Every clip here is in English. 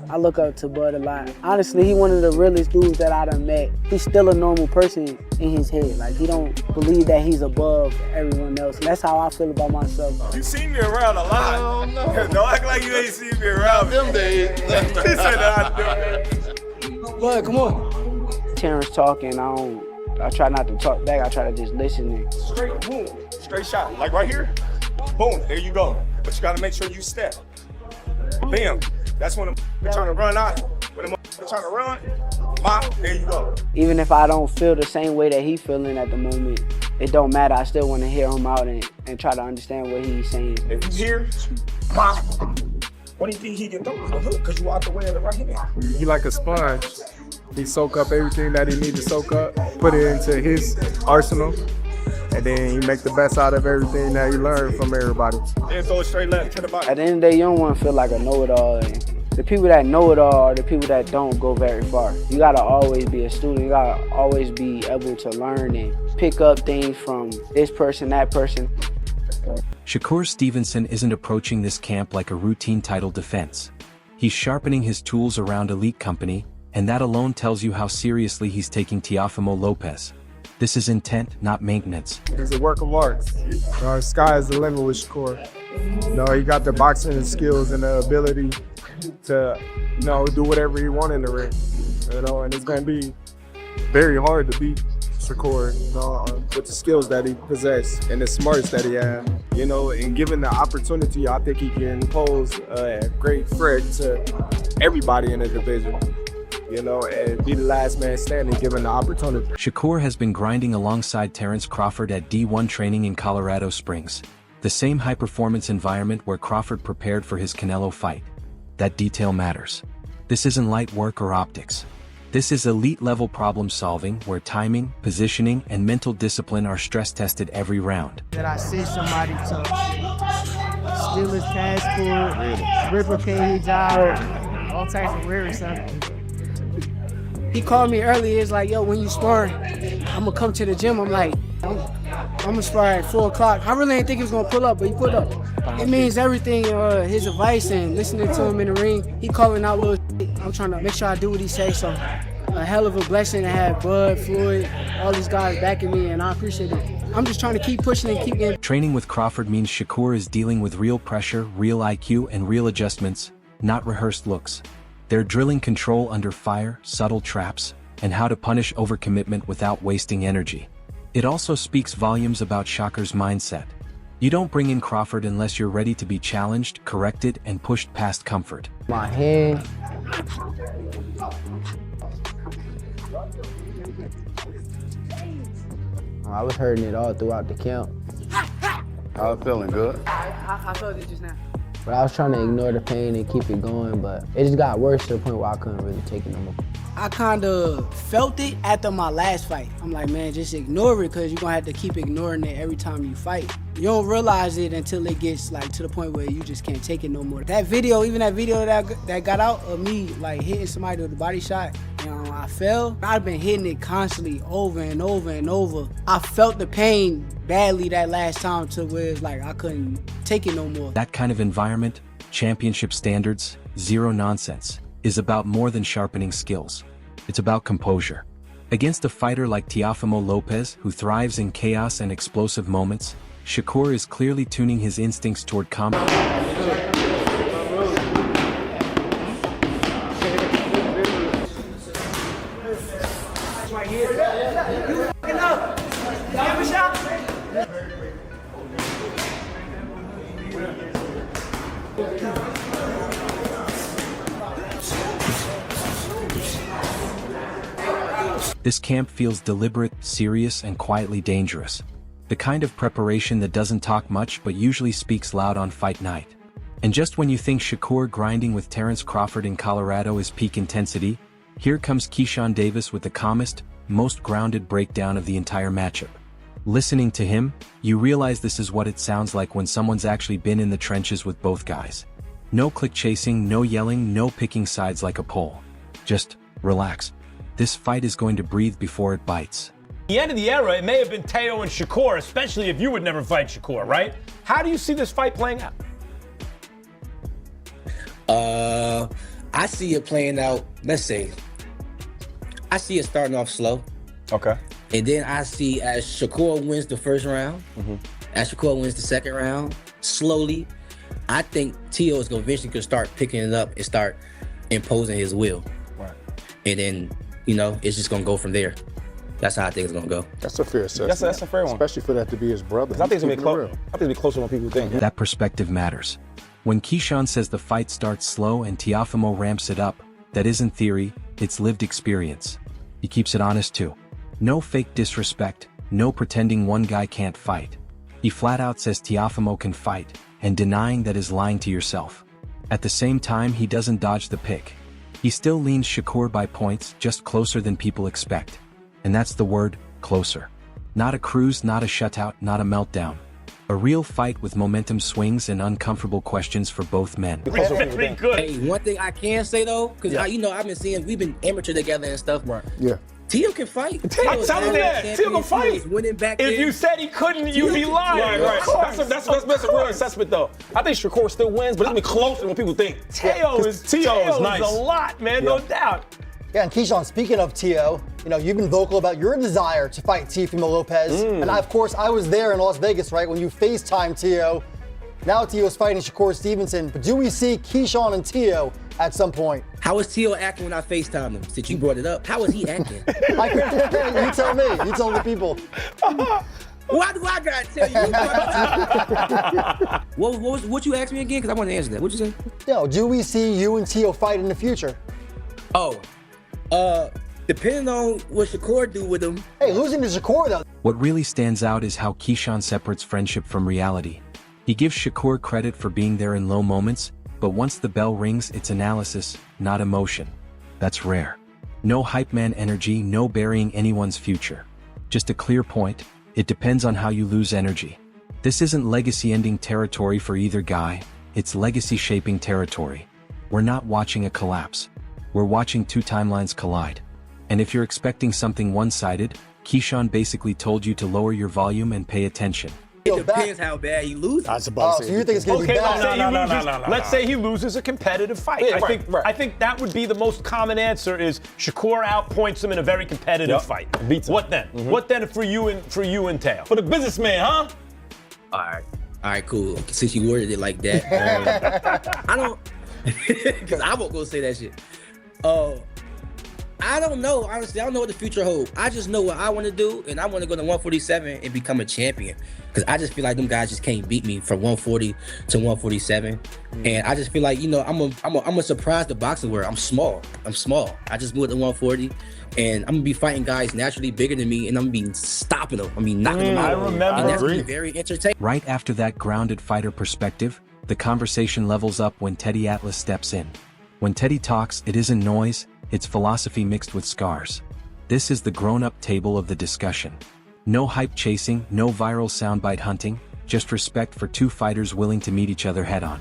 I look up to Bud a lot. Honestly, he one of the realest dudes that I done met. He's still a normal person in his head. Like, he don't believe that he's above everyone else. And that's how I feel about myself. You seen me around a lot. Oh, no. Don't act like you ain't seen me around. Them days. He said that I do. Bud, come on. Terence talking, I try not to talk back. I try to just listen. And straight, boom, straight shot. Like right here, boom, there you go. But you gotta make sure you step. Bam. That's when they're trying to run out. When they're trying to run, there you go. Even if I don't feel the same way that he's feeling at the moment, it don't matter. I still want to hear him out and try to understand what he's saying. If you hear, what do you think he can throw on the hook? Because you out the way of the right hand. He like a sponge. He soak up everything that he needs to soak up, put it into his arsenal, and then he make the best out of everything that he learned from everybody. Then throw it straight left to the body. At the end of the day, you don't want to feel like a know-it-all. And the people that know it all are the people that don't go very far. You gotta always be a student. You gotta always be able to learn and pick up things from this person, that person. Shakur Stevenson isn't approaching this camp like a routine title defense. He's sharpening his tools around elite company, and that alone tells you how seriously he's taking Teofimo Lopez. This is intent, not maintenance. It's a work of art. Sky is the limit with Shakur. He got the boxing skills and the ability to, do whatever he wants in the ring. And it's going to be very hard to beat Shakur, with the skills that he possesses and the smarts that he has. And given the opportunity, I think he can pose a great threat to everybody in the division. And be the last man standing given the opportunity. Shakur has been grinding alongside Terence Crawford at D1 training in Colorado Springs, the same high-performance environment where Crawford prepared for his Canelo fight. That detail matters. This isn't light work or optics. This is elite-level problem-solving where timing, positioning, and mental discipline are stress-tested every round. That I sent somebody to steal his passport, replicate his job, all types of weird stuff. He called me earlier. It's like, yo, when you spar, I'm gonna come to the gym. I'm like, I'm gonna spar at 4 o'clock. I really didn't think he was gonna pull up, but he pulled up. It means everything, his advice and listening to him in the ring. He calling out little shit. I'm trying to make sure I do what he says. So a hell of a blessing to have Bud, Floyd, all these guys backing me, and I appreciate it. I'm just trying to keep pushing and keep getting. Training with Crawford means Shakur is dealing with real pressure, real IQ, and real adjustments, not rehearsed looks. They're drilling control under fire, subtle traps, and how to punish overcommitment without wasting energy. It also speaks volumes about Shakur's mindset. You don't bring in Crawford unless you're ready to be challenged, corrected, and pushed past comfort. My hand. I was hurting it all throughout the camp. I was feeling good. I felt it just now. But I was trying to ignore the pain and keep it going, but it just got worse to the point where I couldn't really take it no more. I kind of felt it after my last fight. I'm like, man, just ignore it because you're going to have to keep ignoring it every time you fight. You don't realize it until it gets to the point where you just can't take it no more. That video, even that video that got out of me hitting somebody with a body shot, I fell. I've been hitting it constantly over and over and over. I felt the pain badly that last time to where it's like I couldn't take it no more. That kind of environment, championship standards, zero nonsense, is about more than sharpening skills. It's about composure. Against a fighter like Teofimo Lopez, who thrives in chaos and explosive moments, Shakur is clearly tuning his instincts toward combat. This camp feels deliberate, serious, and quietly dangerous. The kind of preparation that doesn't talk much but usually speaks loud on fight night. And just when you think Shakur grinding with Terence Crawford in Colorado is peak intensity, here comes Keyshawn Davis with the calmest, most grounded breakdown of the entire matchup. Listening to him, you realize this is what it sounds like when someone's actually been in the trenches with both guys. No click chasing, no yelling, no picking sides like a pole. Just relax. This fight is going to breathe before it bites. At the end of the era, it may have been Teo and Shakur, especially if you would never fight Shakur, right? How do you see this fight playing out? I see it playing out, let's say, I see it starting off slow. Okay. And then I see as Shakur wins the first round, as Shakur wins the second round, slowly, I think Teo is going to eventually start picking it up and start imposing his will. Right. And then, you know, it's just going to go from there. That's how I think it's going to go. That's a fair assessment. That's a fair one. Especially for that to be his brother. I think it's going to be close. I think it'll be closer than people think. That perspective matters. When Keyshawn says the fight starts slow and Teofimo ramps it up, that isn't theory, it's lived experience. He keeps it honest too. No fake disrespect, no pretending one guy can't fight. He flat out says Teofimo can fight, and denying that is lying to yourself. At the same time, he doesn't dodge the pick. He still leans Shakur by points, just closer than people expect. And that's the word, closer. Not a cruise, not a shutout, not a meltdown. A real fight with momentum swings and uncomfortable questions for both men. Pretty good. Hey, one thing I can say though, because we've been amateur together and stuff. Right. Yeah. Teo can fight. I'm telling you that. Teo can fight. Winning back If then. you said he couldn't, you'd be lying. Right. Of course. That's a real assessment, though. I think Shakur still wins, but it's gonna be closer than people think. Teo is nice. A lot, man, no doubt. Yeah, and Keyshawn, speaking of Teo, you know, you've been vocal about your desire to fight Teofimo Lopez. And of course, I was there in Las Vegas, right, when you FaceTime Teo. Now Teo's fighting Shakur Stevenson, but do we see Keyshawn and Teo at some point? How was Teo acting when I FaceTimed him? Since you brought it up, how was he acting? You tell me. You tell the people. Why do I gotta tell you? What you asked me again? Because I want to answer that. What'd you say? No, do we see you and Teo fight in the future? Depending on what Shakur do with him. Hey, losing to Shakur though. What really stands out is how Keyshawn separates friendship from reality. He gives Shakur credit for being there in low moments, but once the bell rings, it's analysis, not emotion. That's rare. No hype man energy, no burying anyone's future. Just a clear point, it depends on how you lose energy. This isn't legacy-ending territory for either guy, it's legacy-shaping territory. We're not watching a collapse. We're watching two timelines collide. And if you're expecting something one-sided, Keyshawn basically told you to lower your volume and pay attention. It depends how bad he loses. That's about to say. So you think it's going to be bad? Let's say he loses a competitive fight. Yeah, I think that would be the most common answer is Shakur outpoints him in a very competitive fight. Beats him. What then? What then for you and Teo? For the businessman, huh? All right, cool. Since you worded it like that, I don't, because I won't go say that shit. I don't know, honestly. I don't know what the future holds. I just know what I want to do, and I want to go to 147 and become a champion. Because I just feel like them guys just can't beat me from 140 to 147. And I just feel like, you know, I'm a surprise the boxing world. I'm small. I just moved to 140, and I'm gonna be fighting guys naturally bigger than me, and I'm gonna be stopping them. I mean, knocking them out. I remember. And that's gonna be very entertaining. Right after that grounded fighter perspective, the conversation levels up when Teddy Atlas steps in. When Teddy talks, it isn't noise, it's philosophy mixed with scars. This is the grown-up table of the discussion. No hype chasing, no viral soundbite hunting, just respect for two fighters willing to meet each other head-on.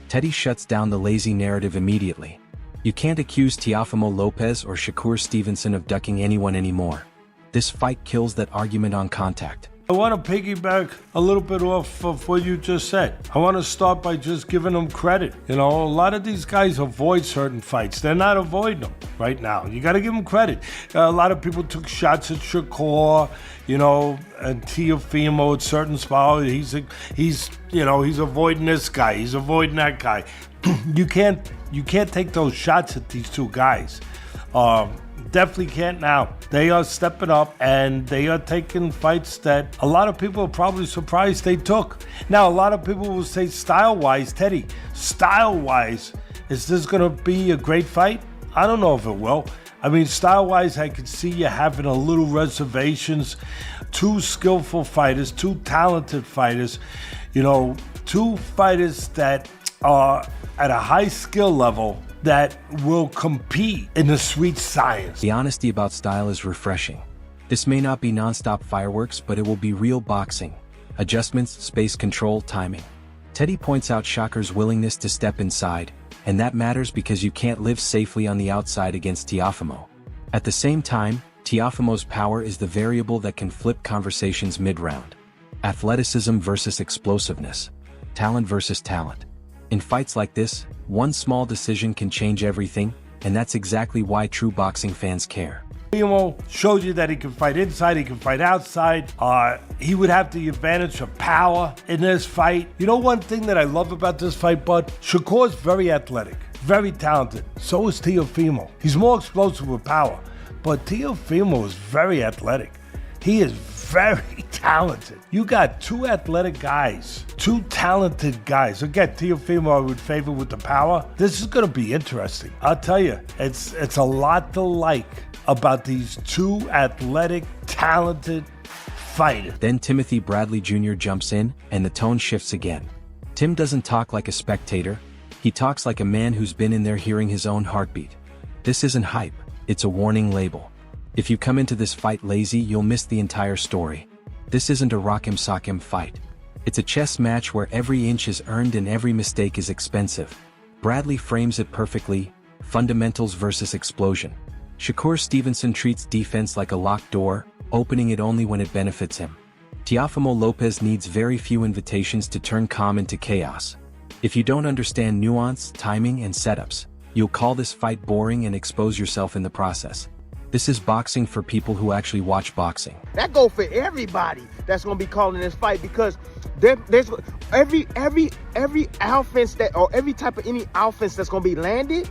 Teddy shuts down the lazy narrative immediately. You can't accuse Teofimo Lopez or Shakur Stevenson of ducking anyone anymore. This fight kills that argument on contact. I want to piggyback a little bit off of what you just said. I want to start by just giving them credit. You know, a lot of these guys avoid certain fights. They're not avoiding them right now. You got to give them credit. A lot of people took shots at Shakur, you know, and Teofimo at certain spots. He's avoiding this guy. He's avoiding that guy. You can't take those shots at these two guys. Definitely can't now. They are stepping up and they are taking fights that a lot of people are probably surprised they took. Now, a lot of people will say style-wise, Teddy, style-wise, is this going to be a great fight? I don't know if it will. I mean, style-wise, I could see you having a little reservations. Two skillful fighters, two talented fighters, you know, two fighters that are at a high skill level that will compete in the sweet science. The honesty about style is refreshing. This may not be non-stop fireworks, but it will be real boxing. Adjustments, space control, timing. Teddy points out Shakur's willingness to step inside, and that matters because you can't live safely on the outside against Teofimo. At the same time, Teofimo's power is the variable that can flip conversations mid-round. Athleticism versus explosiveness. Talent versus talent. In fights like this, one small decision can change everything, and that's exactly why true boxing fans care. Teofimo showed you that he can fight inside, he can fight outside. He would have the advantage of power in this fight. You know one thing that I love about this fight, Bud? Shakur's very athletic, very talented. So is Teofimo. He's more explosive with power, but Teofimo is very athletic. He is very talented. You got two athletic guys, two talented guys. Again, Teofimo I would favor with the power. This is going to be interesting. I'll tell you, it's a lot to like about these two athletic, talented fighters. Then Timothy Bradley Jr. jumps in, and the tone shifts again. Tim doesn't talk like a spectator. He talks like a man who's been in there hearing his own heartbeat. This isn't hype, it's a warning label. If you come into this fight lazy, you'll miss the entire story. This isn't a rock'em sock'em fight. It's a chess match where every inch is earned and every mistake is expensive. Bradley frames it perfectly: fundamentals versus explosion. Shakur Stevenson treats defense like a locked door, opening it only when it benefits him. Teofimo Lopez needs very few invitations to turn calm into chaos. If you don't understand nuance, timing, and setups, you'll call this fight boring and expose yourself in the process. This is boxing for people who actually watch boxing. That go for everybody that's gonna be calling this fight, because there's every offense that, or every type of any offense that's gonna be landed,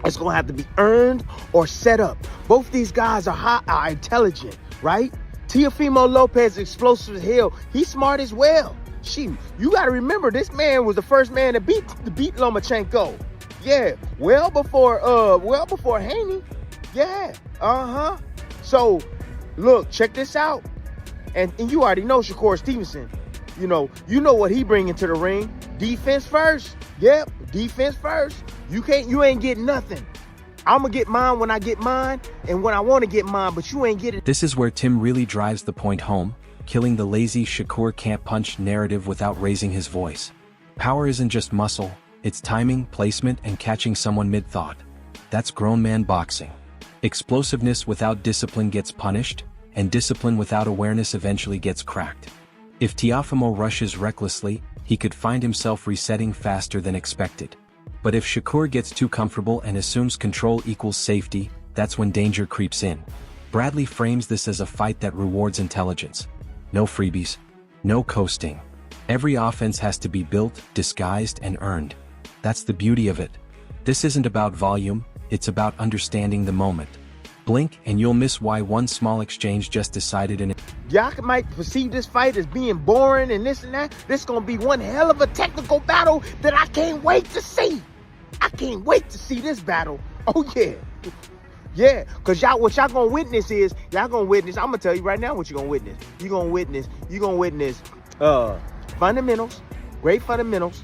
it's gonna have to be earned or set up. Both these guys are intelligent, right? Teofimo Lopez is explosive as hell. He's smart as well. You gotta remember, this man was the first man to beat Lomachenko. Yeah, well before Haney. Yeah, So, look, check this out. And you already know Shakur Stevenson. You know what he bringing to the ring. Defense first. Yep, defense first. You ain't getting nothing. I'm gonna get mine when I get mine, and when I want to get mine, but you ain't getting. This is where Tim really drives the point home, killing the lazy Shakur can't punch narrative without raising his voice. Power isn't just muscle, it's timing, placement, and catching someone mid-thought. That's grown man boxing. Explosiveness without discipline gets punished, and discipline without awareness eventually gets cracked. If Teofimo rushes recklessly, he could find himself resetting faster than expected. But if Shakur gets too comfortable and assumes control equals safety, that's when danger creeps in. Bradley frames this as a fight that rewards intelligence. No freebies, no coasting. Every offense has to be built, disguised, and earned. That's the beauty of it. This isn't about volume, it's about understanding the moment. Blink and you'll miss why one small exchange just decided in it. Y'all might perceive this fight as being boring and this and that. This gonna be one hell of a technical battle that I can't wait to see. I can't wait to see this battle. Oh yeah. Yeah, because what y'all gonna witness is, I'm gonna tell you right now what you're gonna witness. You're gonna witness fundamentals, great fundamentals,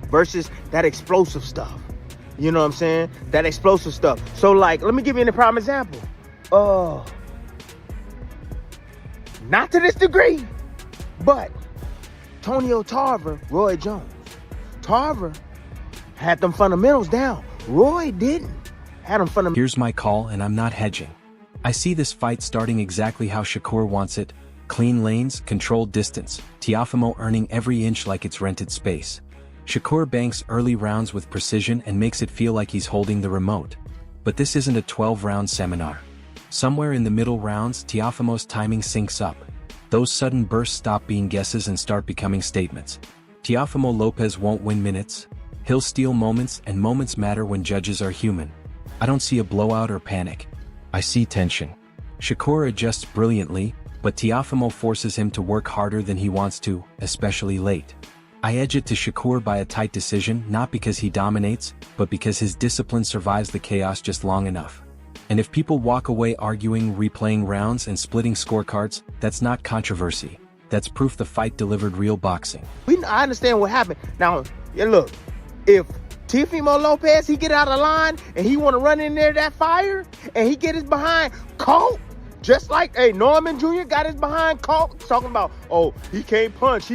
versus that explosive stuff. You know what I'm saying? That explosive stuff. So like, let me give you a prime example. Not to this degree, but Tonio Tarver, Roy Jones. Tarver had them fundamentals down. Roy didn't. Had them fundamentals. Here's my call, and I'm not hedging. I see this fight starting exactly how Shakur wants it. Clean lanes, controlled distance, Teofimo earning every inch like it's rented space. Shakur banks early rounds with precision and makes it feel like he's holding the remote. But this isn't a 12-round seminar. Somewhere in the middle rounds, Teofimo's timing syncs up. Those sudden bursts stop being guesses and start becoming statements. Teofimo Lopez won't win minutes. He'll steal moments, and moments matter when judges are human. I don't see a blowout or panic. I see tension. Shakur adjusts brilliantly, but Teofimo forces him to work harder than he wants to, especially late. I edge it to Shakur by a tight decision, not because he dominates, but because his discipline survives the chaos just long enough. And if people walk away arguing, replaying rounds, and splitting scorecards, that's not controversy. That's proof the fight delivered real boxing. I understand what happened. Now, yeah, look, if Teofimo Lopez, he get out of line, and he want to run in there that fire, and he get his behind caught, just like Norman Jr. got his behind caught, talking about, oh, he can't punch.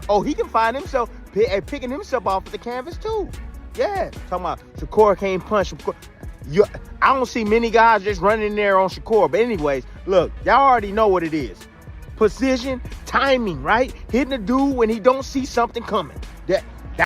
Oh, he can find himself picking himself off of the canvas too. Yeah, talking about Shakur can't punch. I don't see many guys just running in there on Shakur. But anyways, look, y'all already know what it is. Precision, timing, right? Hitting the dude when he don't see something coming.